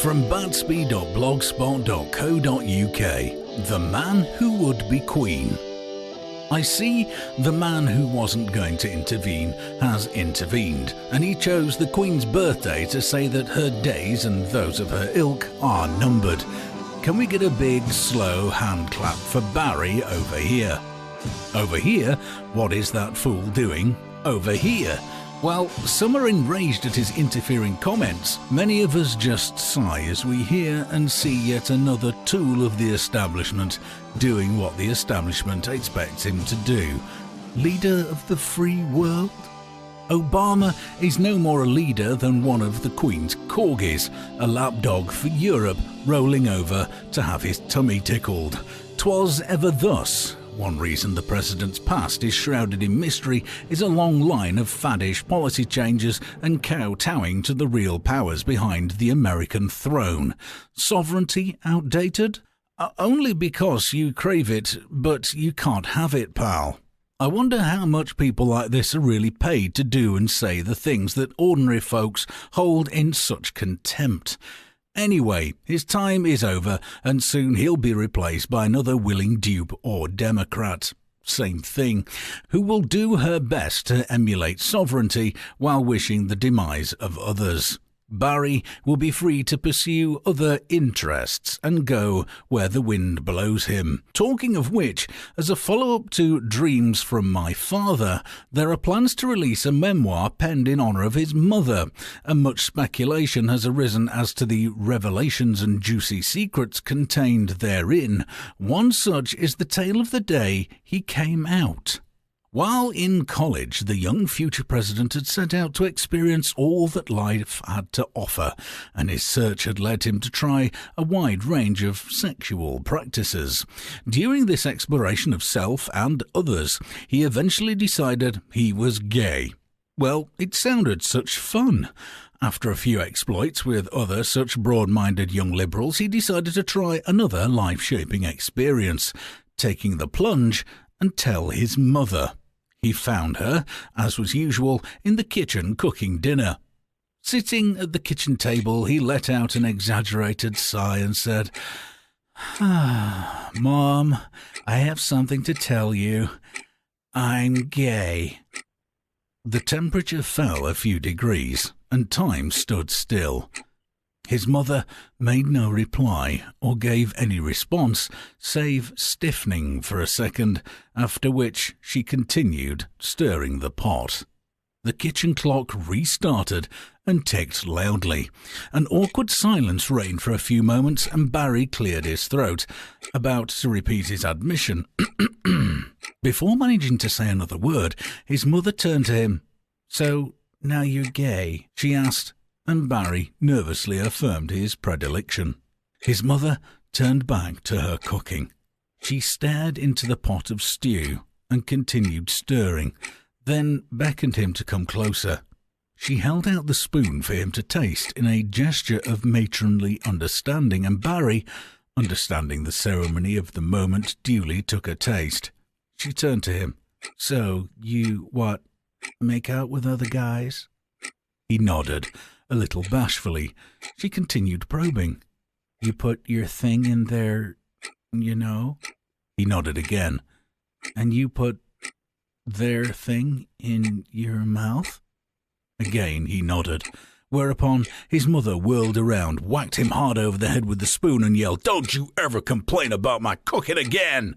From Batsby.blogspot.co.uk, The Man Who Would Be Queen. I see the man who wasn't going to intervene has intervened, and he chose the Queen's birthday to say that her days and those of her ilk are numbered. Can we get a big, slow hand clap for Barry over here? Over here? What is that fool doing over here? While some are enraged at his interfering comments, many of us just sigh as we hear and see yet another tool of the establishment doing what the establishment expects him to do. Leader of the free world? Obama is no more a leader than one of the Queen's corgis, a lapdog for Europe rolling over to have his tummy tickled. 'Twas ever thus. One reason the president's past is shrouded in mystery is a long line of faddish policy changes and kowtowing to the real powers behind the American throne. Sovereignty outdated? Only because you crave it, but you can't have it, pal. I wonder how much people like this are really paid to do and say the things that ordinary folks hold in such contempt. Anyway, his time is over, and soon he'll be replaced by another willing dupe or Democrat. Same thing, who will do her best to emulate sovereignty while wishing the demise of others. Barry will be free to pursue other interests and go where the wind blows him. Talking of which, as a follow-up to Dreams from My Father, there are plans to release a memoir penned in honour of his mother, and much speculation has arisen as to the revelations and juicy secrets contained therein. One such is the tale of the day he came out. While in college, the young future president had set out to experience all that life had to offer, and his search had led him to try a wide range of sexual practices. During this exploration of self and others, he eventually decided he was gay. Well, it sounded such fun. After a few exploits with other such broad-minded young liberals, he decided to try another life-shaping experience, taking the plunge and tell his mother. He found her, as was usual, in the kitchen cooking dinner. Sitting at the kitchen table, he let out an exaggerated sigh and said, "Mom, I have something to tell you. I'm gay." The temperature fell a few degrees, and time stood still. His mother made no reply or gave any response, save stiffening for a second, after which she continued stirring the pot. The kitchen clock restarted and ticked loudly. An awkward silence reigned for a few moments, and Barry cleared his throat, about to repeat his admission. Before managing to say another word, his mother turned to him. "So, now you're gay?" she asked, and Barry nervously affirmed his predilection. His mother turned back to her cooking. She stared into the pot of stew and continued stirring, then beckoned him to come closer. She held out the spoon for him to taste in a gesture of matronly understanding, and Barry, understanding the ceremony of the moment, duly took a taste. She turned to him. "So, you, make out with other guys?" He nodded, a little bashfully. She continued probing. "You put your thing in there, you know?" He nodded again. "And you put their thing in your mouth?" Again he nodded, whereupon his mother whirled around, whacked him hard over the head with the spoon and yelled, "Don't you ever complain about my cooking again!"